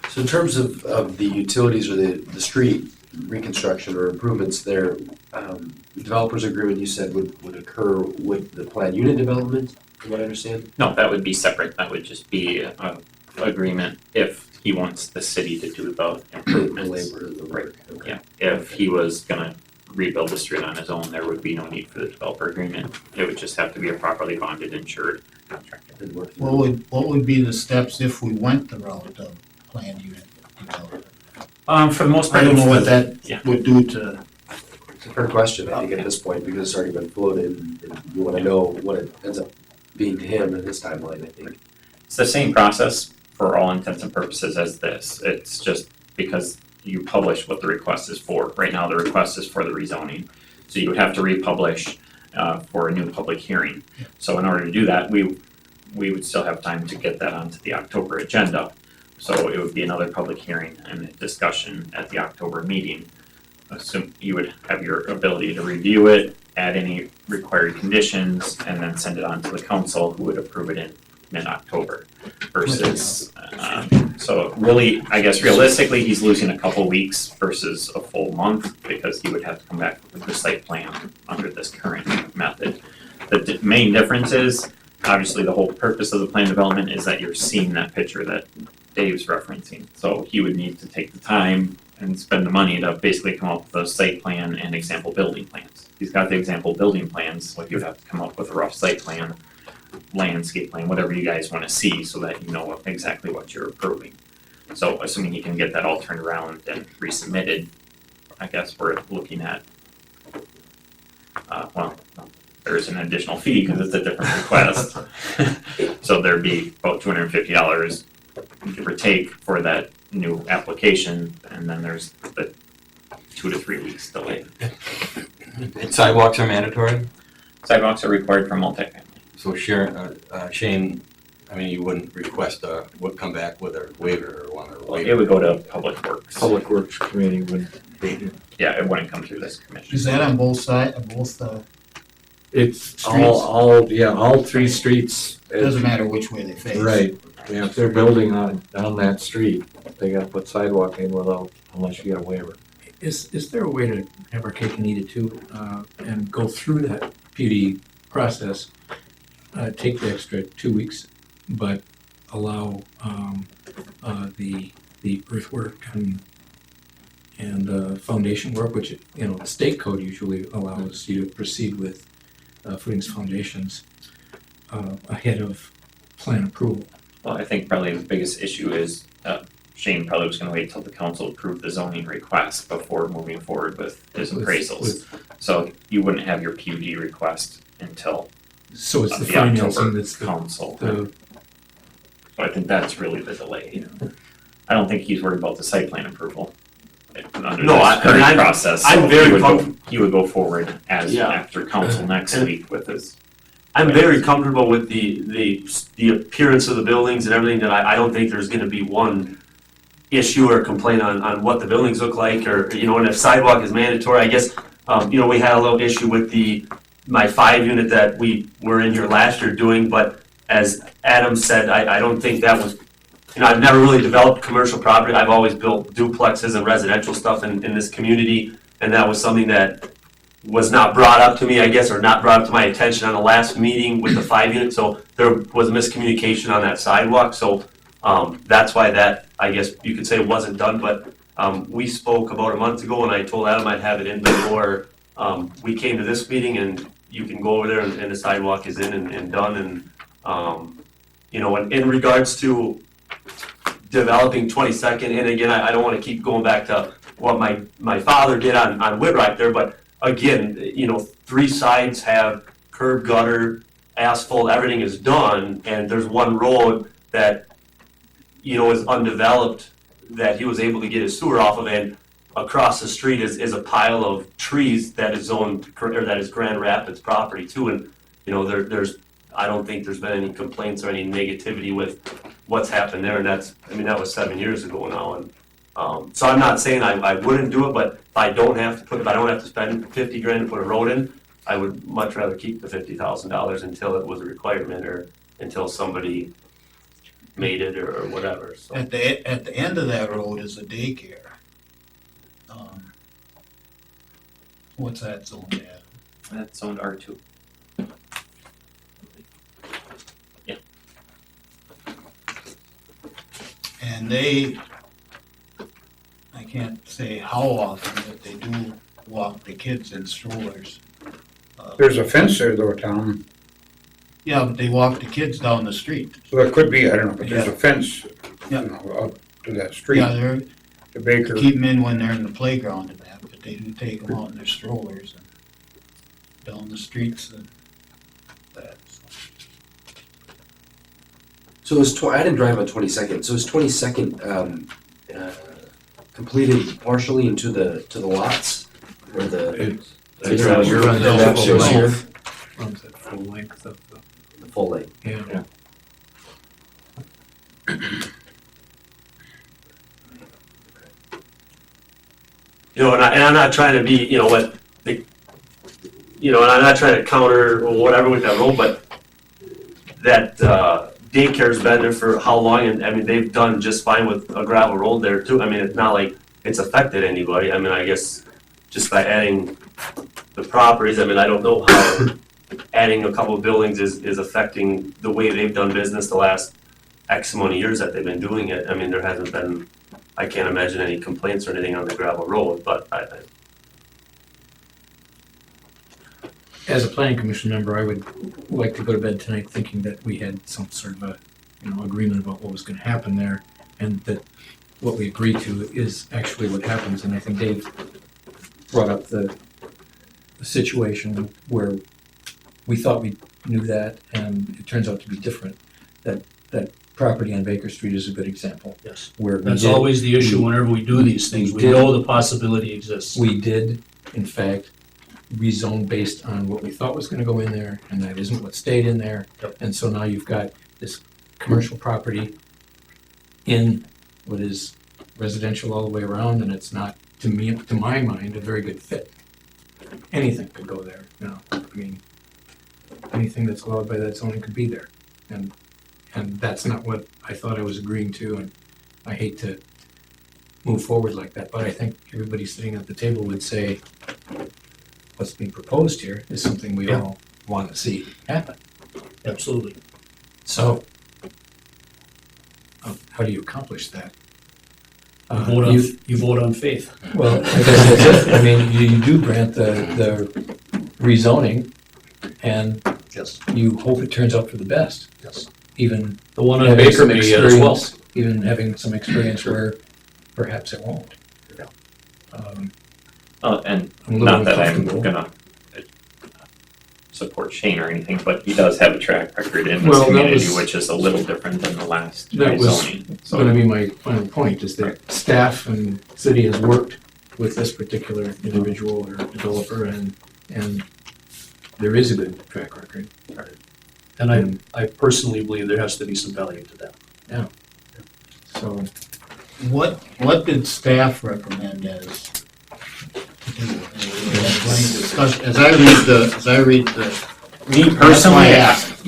[SPEAKER 1] So in terms of the utilities or the street reconstruction or improvements there, the developers agreement you said would occur with the planned unit development, from what I understand?
[SPEAKER 7] No, that would be separate. That would just be a agreement if he wants the city to do the
[SPEAKER 1] The
[SPEAKER 7] improvements.
[SPEAKER 1] labor, the work. Okay.
[SPEAKER 7] Yeah, if he was gonna rebuild the street on his own, there would be no need for the developer agreement. It would just have to be a properly bonded, insured contractor.
[SPEAKER 1] Did work.
[SPEAKER 6] What would be the steps if we went the route of planned unit development?
[SPEAKER 7] For the most
[SPEAKER 6] I
[SPEAKER 7] part.
[SPEAKER 6] don't know what that
[SPEAKER 7] Yeah.
[SPEAKER 6] would do to,
[SPEAKER 1] It's a fair question, I think, at this point, because it's already been floated, and you wanna know what it ends up being to him in his timeline, I think.
[SPEAKER 7] It's the same process for all intents and purposes as this. It's just because you publish what the request is for. Right now, the request is for the rezoning. So you would have to republish for a new public hearing. So in order to do that, we would still have time to get that onto the October agenda. So it would be another public hearing and a discussion at the October meeting. So you would have your ability to review it, add any required conditions, and then send it on to the council, who would approve it in mid-October versus, so really, I guess realistically, he's losing a couple weeks versus a full month because he would have to come back with the site plan under this current method. The main difference is, obviously, the whole purpose of the plan development is that you're seeing that picture that Dave's referencing. So he would need to take the time and spend the money to basically come up with a site plan and example building plans. He's got the example building plans, like you'd have to come up with a rough site plan, landscape plan, whatever you guys want to see, so that you know exactly what you're approving. So assuming you can get that all turned around and resubmitted, I guess we're looking at, there's an additional fee because it's a different request. So there'd be about $250, give or take, for that new application, and then there's the 2 to 3 weeks delay.
[SPEAKER 10] And sidewalks are mandatory?
[SPEAKER 7] Sidewalks are required for multifamily.
[SPEAKER 10] So Shane, I mean, you wouldn't request would come back with a waiver or one or
[SPEAKER 7] It
[SPEAKER 10] waiver?
[SPEAKER 7] would go to Public Works.
[SPEAKER 9] Public Works Committee would be,
[SPEAKER 7] Yeah, it wouldn't come through this commission.
[SPEAKER 6] is that on both sides, both,
[SPEAKER 9] it's
[SPEAKER 6] Streets?
[SPEAKER 9] all three streets.
[SPEAKER 6] it doesn't matter which way they face?
[SPEAKER 9] Right, yeah, if they're building on that street, they gotta put sidewalk in unless you get a waiver.
[SPEAKER 3] Is there a way to have our cake and eat it too, and go through that PUD process, take the extra 2 weeks, but allow the earthwork and foundation work, which, the state code usually allows you to proceed with footings, foundations ahead of plan approval.
[SPEAKER 7] Well, I think probably the biggest issue is Shane probably was gonna wait till the council approved the zoning request before moving forward with his appraisals. So you wouldn't have your PUD request until
[SPEAKER 3] So it's the
[SPEAKER 7] the
[SPEAKER 3] financing
[SPEAKER 7] October
[SPEAKER 3] that's
[SPEAKER 7] council.
[SPEAKER 3] the
[SPEAKER 7] So I think that's really the delay. I don't think he's worried about the site plan approval. Under
[SPEAKER 8] No,
[SPEAKER 7] this current process, so
[SPEAKER 8] I'm very
[SPEAKER 7] he would go forward as
[SPEAKER 8] Yeah.
[SPEAKER 7] after council next week with his
[SPEAKER 8] I'm very comfortable with the appearance of the buildings and everything, that I don't think there's gonna be one issue or complaint on what the buildings look like, or, you know, and if sidewalk is mandatory, I guess, you know, we had a little issue with my 5 unit that we were in here last year doing, but as Adam said, I don't think that was, you know, I've never really developed commercial property. I've always built duplexes and residential stuff in this community, and that was something that was not brought up to me, I guess, or not brought up to my attention on the last meeting with the 5 unit, so there was miscommunication on that sidewalk, so that's why that, I guess you could say, wasn't done, but we spoke about a month ago, and I told Adam I'd have it in before we came to this meeting, and you can go over there, and the sidewalk is in and done, and you know, in regards to developing 22nd, and again, I don't want to keep going back to what my father did on Whitright there, but again, you know, 3 sides have curb, gutter, asphalt, everything is done, and there's one road that, you know, is undeveloped that he was able to get his sewer off of, and across the street is a pile of trees that is zoned, or that is Grand Rapids property too, and, you know, there's I don't think there's been any complaints or any negativity with what's happened there, and that's, I mean, that was 7 years ago now, and so I'm not saying I wouldn't do it, but if I don't have to spend 50 grand to put a road in, I would much rather keep the $50,000 until it was a requirement, or until somebody made it, or whatever, so.
[SPEAKER 6] At the end of that road is a daycare. What's that zone at?
[SPEAKER 7] That's zoned R2.
[SPEAKER 6] And I can't say how often, but they do walk the kids in strollers.
[SPEAKER 2] There's a fence there though, Tom,
[SPEAKER 6] Yeah, but they walk the kids down the street.
[SPEAKER 2] so that could be, I don't know, but there's a
[SPEAKER 6] Yeah.
[SPEAKER 2] fence, you
[SPEAKER 6] Yeah.
[SPEAKER 2] know, up to that street,
[SPEAKER 6] Yeah, they're,
[SPEAKER 2] the Baker.
[SPEAKER 6] keep them in when they're in the playground and that, but they do take them out in their strollers and down the streets and that.
[SPEAKER 1] So is I didn't drive on 22nd. So is 22nd completed partially into the lots, or the
[SPEAKER 11] You're on
[SPEAKER 1] the map shows here,
[SPEAKER 3] Runs at full length of
[SPEAKER 1] the full length?
[SPEAKER 3] yeah.
[SPEAKER 8] You know, and I'm not trying to be, you know, and I'm not trying to counter or whatever with that road, but that daycare's been there for how long, and I mean, they've done just fine with a gravel road there too. I mean, it's not like it's affected anybody. I mean, I guess just by adding the properties, I mean, I don't know how adding a couple of buildings is affecting the way they've done business the last X amount of years that they've been doing it. I mean, there hasn't been, I can't imagine any complaints or anything on the gravel road, but
[SPEAKER 3] As a planning commission member, I would like to go to bed tonight thinking that we had some sort of a, you know, agreement about what was gonna happen there, and that what we agreed to is actually what happens, and I think Dave brought up the situation where we thought we knew that, and it turns out to be different. That property on Baker Street is a good example,
[SPEAKER 11] Yes.
[SPEAKER 3] where we
[SPEAKER 11] That's
[SPEAKER 3] did-
[SPEAKER 11] always the issue whenever we do these things. We
[SPEAKER 3] did-
[SPEAKER 11] know the possibility exists.
[SPEAKER 3] We did, in fact, rezone based on what we thought was gonna go in there, and that isn't what stayed in there.
[SPEAKER 11] Yep.
[SPEAKER 3] And so now you've got this commercial property in what is residential all the way around, and it's not, to me, to my mind, a very good fit. Anything could go there, you know, I mean, anything that's allowed by that zoning could be there. And that's not what I thought I was agreeing to, and I hate to move forward like that, but I think everybody sitting at the table would say, what's being proposed here is something we all want to see happen.
[SPEAKER 11] Absolutely.
[SPEAKER 3] So, how do you accomplish that?
[SPEAKER 11] You vote on faith.
[SPEAKER 3] Well, I guess that's it. I mean, you do grant the rezoning, and
[SPEAKER 11] Yes.
[SPEAKER 3] you hope it turns out for the best,
[SPEAKER 11] Yes.
[SPEAKER 3] even
[SPEAKER 11] The one on
[SPEAKER 3] having
[SPEAKER 11] Baker
[SPEAKER 3] some
[SPEAKER 11] may as well.
[SPEAKER 3] experience, even having some experience where perhaps it won't.
[SPEAKER 7] And
[SPEAKER 3] I'm a little
[SPEAKER 7] not that I'm
[SPEAKER 3] uncomfortable.
[SPEAKER 7] gonna support Shane or anything, but he does have a track record in this
[SPEAKER 3] Well, that
[SPEAKER 7] community,
[SPEAKER 3] was-
[SPEAKER 7] which is a little different than the last
[SPEAKER 3] That was
[SPEAKER 7] rezoning.
[SPEAKER 3] gonna
[SPEAKER 7] So,
[SPEAKER 3] be my final point, is that staff and city has worked with this particular individual or developer, and
[SPEAKER 11] there is a good track record. And I personally believe there has to be some value to that.
[SPEAKER 6] So what did staff recommend as? As I read the.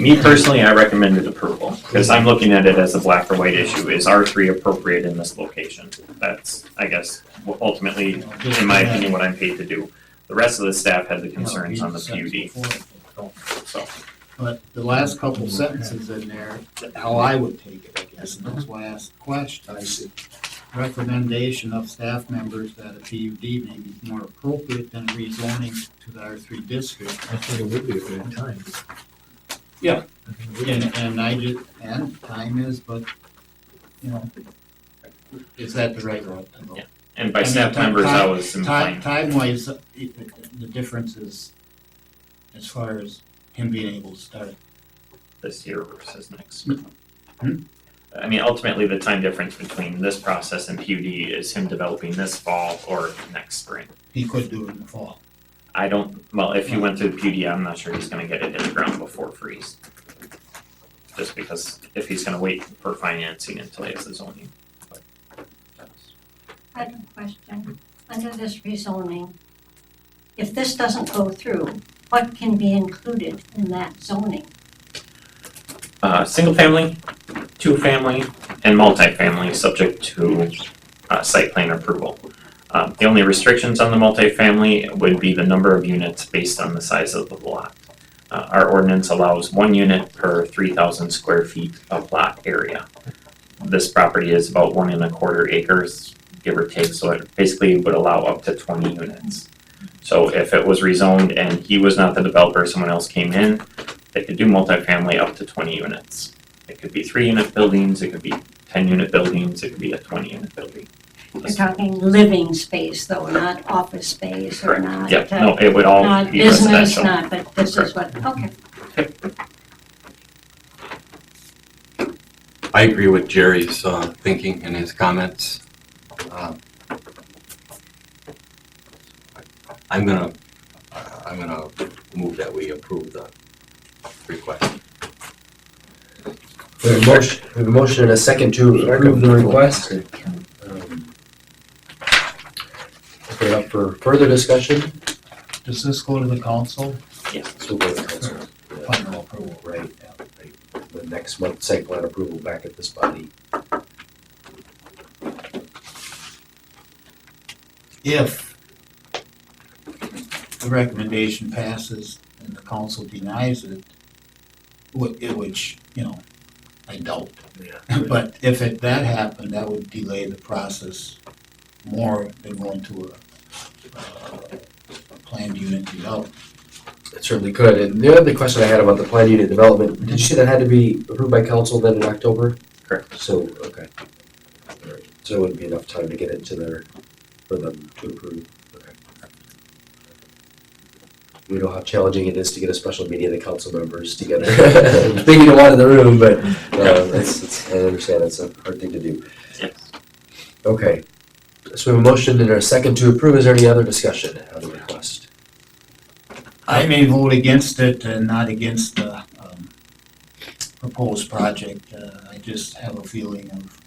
[SPEAKER 7] Me personally, I recommended approval, because I'm looking at it as a black or white issue. Is R3 appropriate in this location? That's, I guess, ultimately, in my opinion, what I'm paid to do. The rest of the staff had the concerns on the PUD, so.
[SPEAKER 6] But the last couple sentences in there, how I would take it, I guess, and that's why I asked the question. I see. Recommendation of staff members that a PUD may be more appropriate than rezoning to the R3 district.
[SPEAKER 9] I think it would be a good time.
[SPEAKER 6] Yeah. And time is, but, you know, is that the right route to go?
[SPEAKER 7] Yeah. And by staff members, I was implying.
[SPEAKER 6] Time-wise, the difference is as far as him being able to start.
[SPEAKER 7] This year versus next. I mean, ultimately, the time difference between this process and PUD is him developing this fall or next spring.
[SPEAKER 6] He could do it in the fall.
[SPEAKER 7] I don't, well, if he went through the PUD, I'm not sure he's gonna get it in the ground before freeze. Just because if he's gonna wait for financing until he has the zoning. But
[SPEAKER 5] I have a question. Under this rezoning, if this doesn't go through, what can be included in that zoning?
[SPEAKER 7] Single family, two family, and multifamily, subject to site plan approval. The only restrictions on the multifamily would be the number of units based on the size of the lot. Our ordinance allows 1 unit per 3,000 square feet of lot area. This property is about 1 1/4 acres, give or take, so it basically would allow up to 20 units. So if it was rezoned and he was not the developer, someone else came in, they could do multifamily up to 20 units. It could be 3-unit buildings, it could be 10-unit buildings, it could be a 20-unit building.
[SPEAKER 5] We're talking living space though, not office space or
[SPEAKER 7] Correct.
[SPEAKER 5] not.
[SPEAKER 7] Yep, no, it would all
[SPEAKER 5] Not
[SPEAKER 7] be
[SPEAKER 5] business,
[SPEAKER 7] residential.
[SPEAKER 5] not, but this is what, okay.
[SPEAKER 10] I agree with Jerry's thinking and his comments. I'm gonna move that we approve the request.
[SPEAKER 1] We have a motion and a second to approve the request. Open it up for further discussion.
[SPEAKER 6] Does this go to the council?
[SPEAKER 7] Yes.
[SPEAKER 1] This will go to council.
[SPEAKER 6] Final approval.
[SPEAKER 1] Right, the next month, site plan approval back at this body.
[SPEAKER 6] If the recommendation passes and the council denies it, which, you know, I doubt. But if that happened, that would delay the process more than going to a planned unit development.
[SPEAKER 1] It certainly could. And the other question I had about the planned unit development, did you say that had to be approved by council then in October?
[SPEAKER 7] Correct.
[SPEAKER 1] So, okay. All right. So it wouldn't be enough time to get it to there for them to approve. Okay. We know how challenging it is to get a special meeting of the council members together. Thinking of one in the room, but I understand it's a hard thing to do.
[SPEAKER 7] Yes.
[SPEAKER 1] Okay. So we have a motion and a second to approve. Is there any other discussion on the request?
[SPEAKER 6] I may vote against it and not against the proposed project. I just have a feeling of,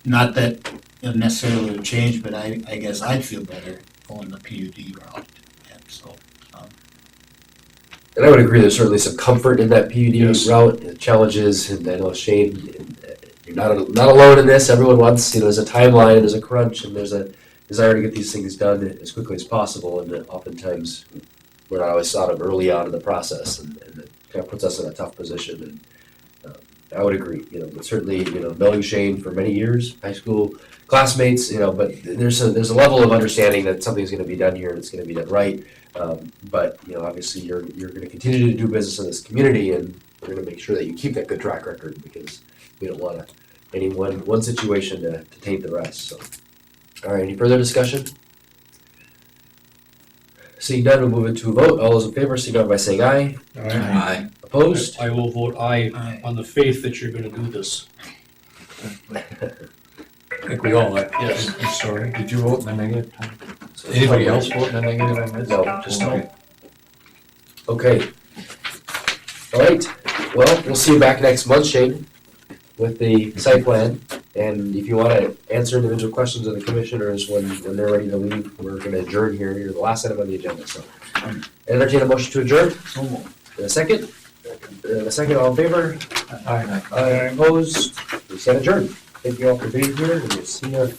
[SPEAKER 6] not that it necessarily would change, but I guess I'd feel better going the PUD route. And so,
[SPEAKER 1] And I would agree, there's certainly some comfort in that PUD
[SPEAKER 11] Yes.
[SPEAKER 1] route, the challenges, and I know Shane, you're not alone in this, everyone wants, there's a timeline, there's a crunch, and there's a desire to get these things done as quickly as possible, and oftentimes, we're not always thought of early on in the process, and it kind of puts us in a tough position, and I would agree, but certainly, knowing Shane for many years, high school classmates, but there's a level of understanding that something's gonna be done here, and it's gonna be done right. But obviously you're going to continue to do business in this community, and we're going to make sure that you keep that good track record, because we don't want any one situation to taint the rest. So, all right, any further discussion? Seeing none, we'll move it to a vote. All those in favor, signify by saying aye.
[SPEAKER 10] Aye.
[SPEAKER 1] Opposed?
[SPEAKER 11] I will vote aye on the faith that you're gonna do this.
[SPEAKER 9] I think we all are.
[SPEAKER 11] Yes.
[SPEAKER 9] I'm sorry, did you vote in the negative? Anybody else vote in the negative on this?
[SPEAKER 1] No, just
[SPEAKER 9] Okay.
[SPEAKER 1] Okay. All right, well, we'll see you back next month, Shane, with the site plan. And if you want to answer individual questions of the commissioners when they're ready to leave, we're going to adjourn here. You're the last item on the agenda, so. Entertain a motion to adjourn? In a second? In a second, all in favor? Aye. Opposed? We stand adjourned. Thank you all for being here, and we'll see you